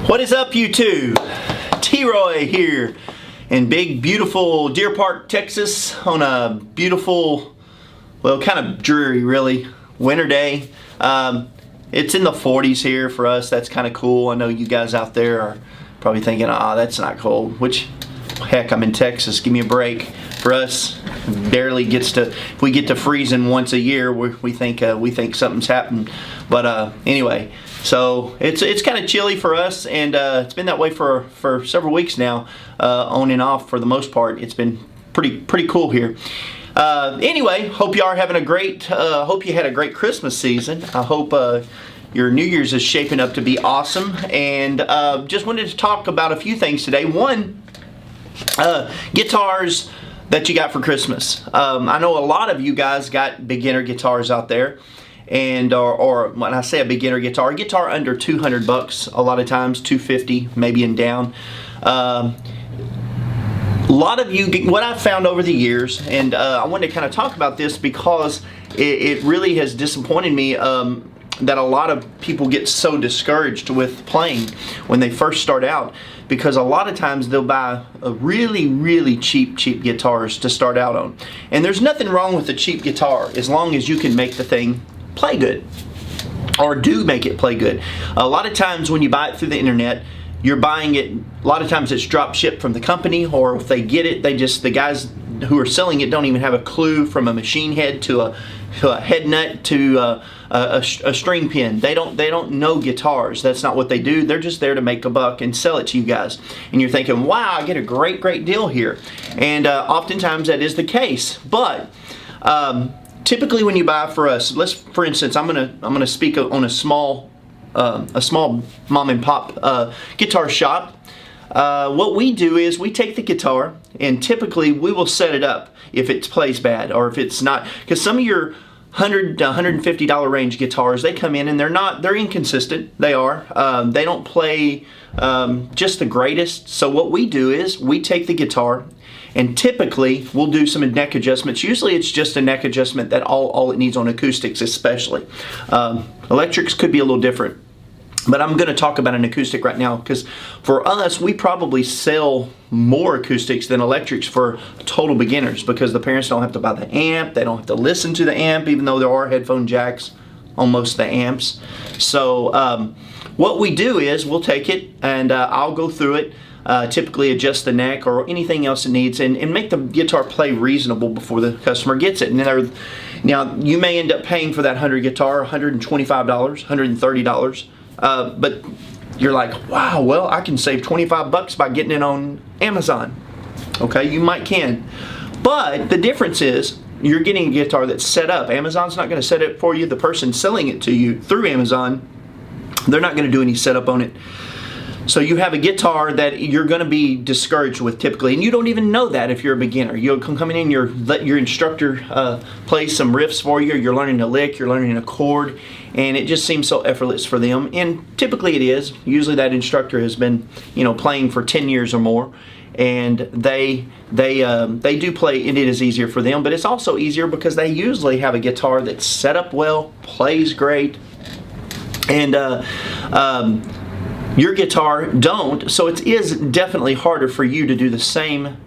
What is up, YouTube? T-Roy here in big, beautiful Deer Park, Texas on a beautiful, well, kind of dreary, really, winter day. It's in the 40s here for us. That's kind of cool. I know you guys out there are probably thinking, that's not cold, which, heck, I'm in Texas. Give me a break. For us, barely gets to, if we get to freezing once a year, we think something's happened. But anyway, so it's kind of chilly for us, and it's been that way for several weeks now, on and off for the most part. It's been pretty cool here. Anyway, hope you are having a great, hope you had a great Christmas season. I hope your New Year's is shaping up to be awesome, and just wanted to talk about a few things today. One, guitars that you got for Christmas. I know a lot of you guys got beginner guitars out there, and or when I say a beginner guitar, a guitar under 200 bucks, a lot of times 250 maybe and down. A lot of you, what I've found over the years, and I wanted to kind of talk about this because it really has disappointed me that a lot of people get so discouraged with playing when they first start out, because a lot of times they'll buy a really cheap guitars to start out on. And there's nothing wrong with a cheap guitar as long as you can make the thing play good, or do make it play good. A lot of times when you buy it through the internet, you're buying it, a lot of times it's drop shipped from the company, or if they get it, the guys who are selling it don't even have a clue from a machine head to a head nut to a string pin. They don't know guitars. That's not what they do. They're just there to make a buck and sell it to you guys. And you're thinking, wow, I get a great deal here. And oftentimes that is the case. But typically when you buy for us, for instance, I'm gonna speak on a small mom and pop guitar shop. What we do is we take the guitar, and typically we will set it up if it plays bad, or if it's not, because some of your $100 to $150 range guitars, they come in and they're inconsistent. They don't play just the greatest. So what we do is we take the guitar, and typically we'll do some neck adjustments. Usually it's just a neck adjustment, that all it needs on acoustics especially. Electrics could be a little different. But I'm going to talk about an acoustic right now, because for us, we probably sell more acoustics than electrics for total beginners, because the parents don't have to buy the amp, they don't have to listen to the amp, even though there are headphone jacks on most of the amps. So what we do is we'll take it, and I'll go through it, typically adjust the neck or anything else it needs, and make the guitar play reasonable before the customer gets it. And now you may end up paying for that 100 guitar $125, $130. But you're like, wow, well, I can save 25 bucks by getting it on Amazon. Okay, you might can. But the difference is you're getting a guitar that's set up. Amazon's not going to set it for you. The person selling it to you through Amazon, they're not going to do any setup on it. So you have a guitar that you're going to be discouraged with typically, and you don't even know that if you're a beginner. You'll come in and let your instructor play some riffs for you. You're learning a lick, you're learning a chord, and it just seems so effortless for them. And typically it is. Usually that instructor has been, playing for 10 years or more, and they do play, and it is easier for them. But it's also easier because they usually have a guitar that's set up well, plays great, and your guitar don't, so it is definitely harder for you to do the same,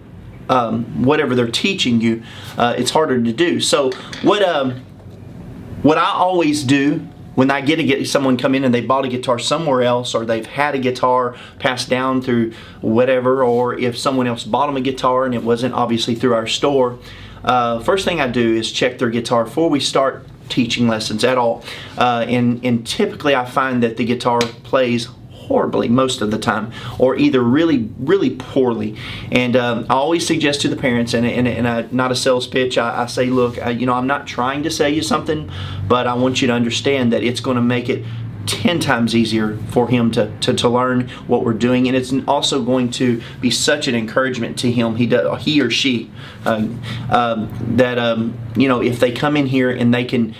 whatever they're teaching you. It's harder to do. So what I always do when I get someone come in and they bought a guitar somewhere else, or they've had a guitar passed down through whatever, or if someone else bought them a guitar and it wasn't obviously through our store, first thing I do is check their guitar before we start teaching lessons at all. And typically I find that the guitar plays horribly most of the time, or either really poorly. And I always suggest to the parents, and not a sales pitch, I say, look, I'm not trying to sell you something, but I want you to understand that it's going to make it 10 times easier for him to learn what we're doing, and it's also going to be such an encouragement to him, he or she, that if they come in here and they can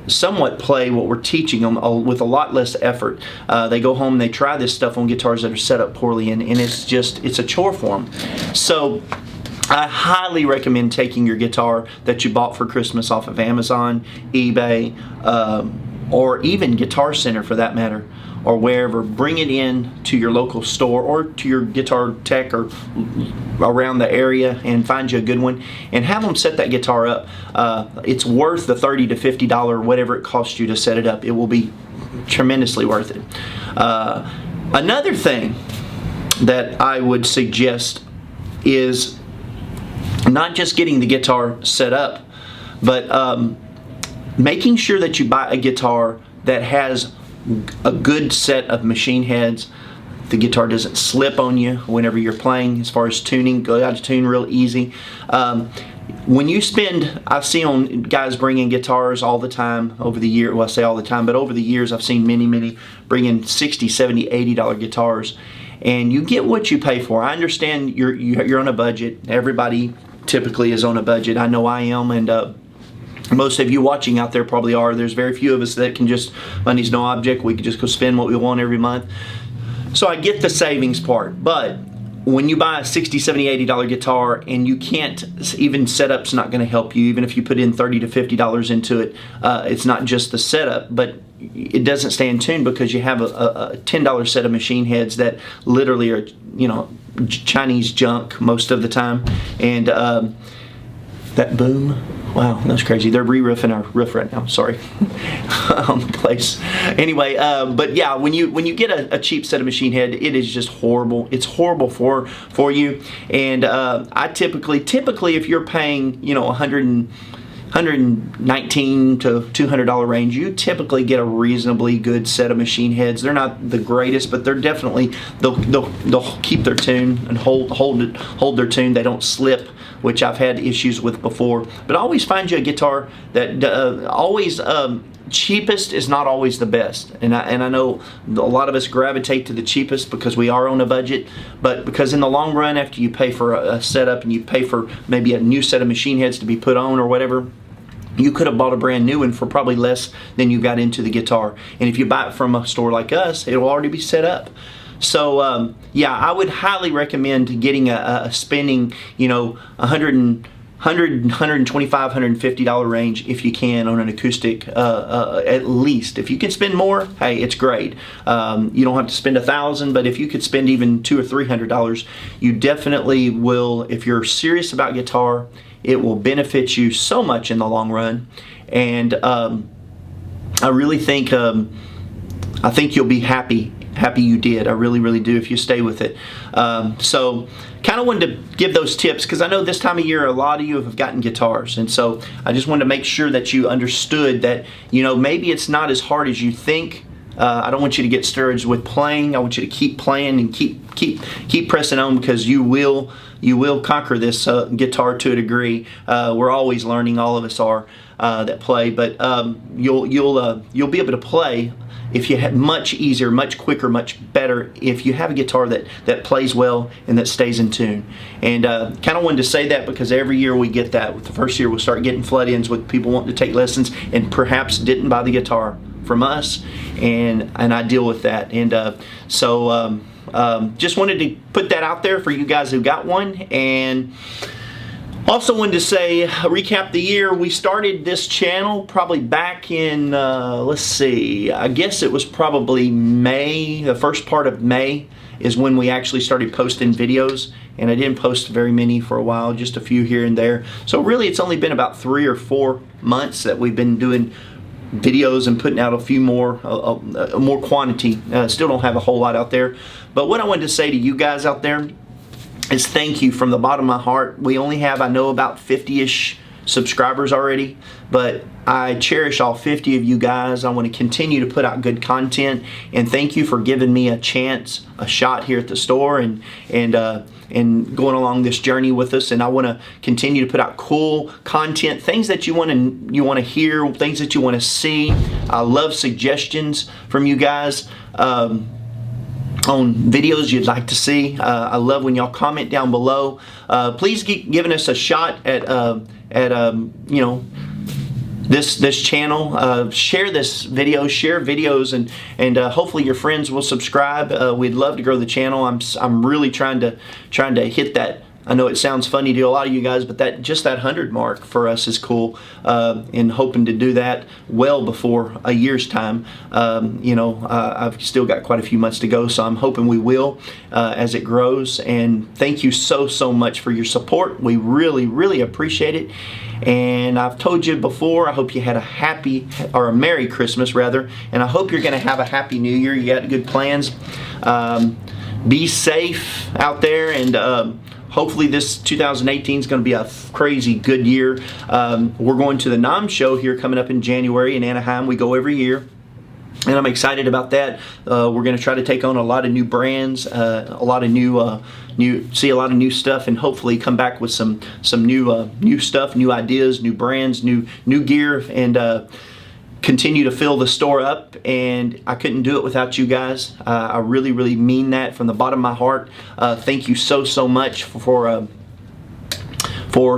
somewhat play what we're teaching them with a lot less effort. They go home and they try this stuff on guitars that are set up poorly, and it's a chore for them. So I highly recommend taking your guitar that you bought for Christmas off of Amazon, eBay, or even Guitar Center for that matter, or wherever. Bring it in to your local store or to your Guitar Tech or around the area and find you a good one and have them set that guitar up. It's worth the $30 to $50 whatever it costs you to set it up. It will be tremendously worth it. Another thing that I would suggest is not just getting the guitar set up, but making sure that you buy a guitar that has a good set of machine heads. The guitar doesn't slip on you whenever you're playing. As far as tuning, go out to tune real easy. When you spend, I see on guys bringing guitars all the time over the year. Well, I say all the time, but over the years I've seen many bringing $60, $70, $80 guitars, and you get what you pay for. I understand you're on a budget. Everybody typically is on a budget. I know I am, and most of you watching out there probably are. There's very few of us that can just, money's no object, we can just go spend what we want every month. So I get the savings part, but when you buy a $60, $70, $80 guitar and you can't, even setup's not going to help you. Even if you put in $30 to $50 into it, it's not just the setup, but it doesn't stay in tune because you have a $10 set of machine heads that literally are, you know, Chinese junk most of the time. And that boom, wow, that's crazy. They're re-roofing our roof right now. Sorry, on the place. Anyway, but yeah, when you get a cheap set of machine head, it is just horrible. It's horrible for you. And I typically, if you're paying, you know, $119 to $200 range, you typically get a reasonably good set of machine heads. They're not the greatest, but they're definitely, they'll keep their tune and hold their tune. They don't slip, which I've had issues with before. But always find you a guitar that cheapest is not always the best, and I know a lot of us gravitate to the cheapest because we are on a budget, but because in the long run, after you pay for a setup and you pay for maybe a new set of machine heads to be put on or whatever, you could have bought a brand new one for probably less than you got into the guitar. And if you buy it from a store like us, it'll already be set up. So yeah, I would highly recommend getting a spending, you know, $125, $150 range if you can on an acoustic, at least. If you can spend more, hey, it's great. You don't have to spend $1,000, but if you could spend even $200 or $300, you definitely will. If you're serious about guitar, it will benefit you so much in the long run. And I really think I think you'll be happy you did. I really do if you stay with it. So kind of wanted to give those tips because I know this time of year a lot of you have gotten guitars, and so I just wanted to make sure that you understood that, you know, maybe it's not as hard as you think. I don't want you to get discouraged with playing. I want you to keep playing and keep pressing on, because you will conquer this guitar to a degree. We're always learning, all of us are that play, but you'll be able to play if you have much easier, much quicker, much better if you have a guitar that plays well and that stays in tune. And kind of wanted to say that because every year we get that. With the first year we'll start getting flood-ins with people wanting to take lessons and perhaps didn't buy the guitar from us, and I deal with that. And so just wanted to put that out there for you guys who got one. And also wanted to say, recap the year. We started this channel probably back in, let's see, I guess it was probably May, the first part of May is when we actually started posting videos, and I didn't post very many for a while, just a few here and there. So really it's only been about 3 or 4 months that we've been doing videos and putting out a few more, more quantity. Still don't have a whole lot out there. But what I wanted to say to you guys out there is thank you from the bottom of my heart. We only have, I know, about 50-ish subscribers already, but I cherish all 50 of you guys. I want to continue to put out good content, and thank you for giving me a chance, a shot here at the store, and going along this journey with us. And I want to continue to put out cool content, things that you want to hear, things that you want to see. I love suggestions from you guys on videos you'd like to see. I love when y'all comment down below. Please keep giving us a shot at you know, this channel. Share this video, share videos, and hopefully your friends will subscribe. We'd love to grow the channel. I'm really trying to hit that I know it sounds funny to a lot of you guys, but that 100 mark for us is cool, and hoping to do that well before a year's time. I've still got quite a few months to go, so I'm hoping we will as it grows. And thank you so much for your support. We really appreciate it. And I've told you before, I hope you had a happy, or a Merry Christmas rather, and I hope you're going to have a Happy New Year. You got good plans. Be safe out there, and hopefully this 2018 is going to be a crazy good year. We're going to the NAMM show here coming up in January in Anaheim. We go every year, and I'm excited about that. We're going to try to take on a lot of new brands, a lot of see a lot of new stuff, and hopefully come back with some new stuff, new ideas, new brands, new gear, and continue to fill the store up. And I couldn't do it without you guys. I really mean that from the bottom of my heart. Thank you so much for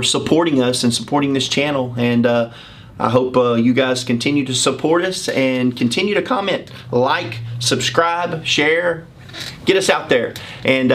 supporting us and supporting this channel. And I hope you guys continue to support us and continue to comment, like, subscribe, share, get us out there. And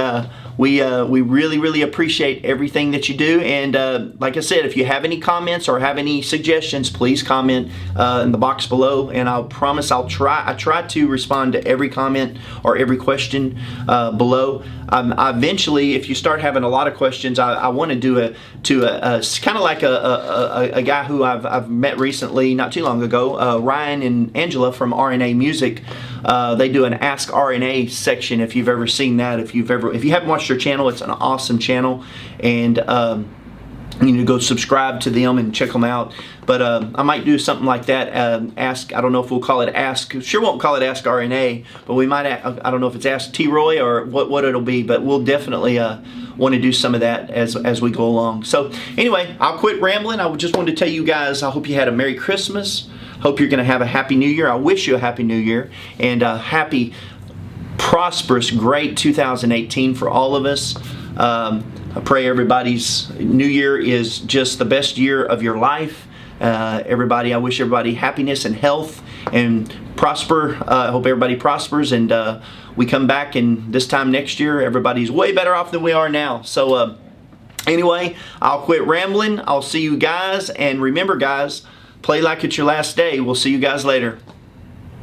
we really appreciate everything that you do. And like I said, if you have any comments or have any suggestions, please comment in the box below, and I'll promise I try to respond to every comment or every question below. Eventually, if you start having a lot of questions, I want to do a kind of like a guy who I've met recently, not too long ago, Ryan and Angela from RNA Music. They do an Ask RNA section. If you've ever seen that, if you haven't watched their channel, it's an awesome channel, and you need to go subscribe to them and check them out. But I might do something like that. I don't know if we'll call it Ask. Sure, won't call it Ask RNA, but we might. I don't know if it's Ask T. Roy or what it'll be. But we'll definitely want to do some of that as we go along. So anyway, I'll quit rambling. I just wanted to tell you guys, I hope you had a Merry Christmas. Hope you're going to have a Happy New Year. I wish you a Happy New Year, and a happy, prosperous, great 2018 for all of us. I pray everybody's New Year is just the best year of your life. I wish everybody happiness and health and prosper. I hope everybody prospers, and we come back, and this time next year everybody's way better off than we are now. So anyway, I'll quit rambling. I'll see you guys, and remember guys, play like it's your last day. We'll see you guys later.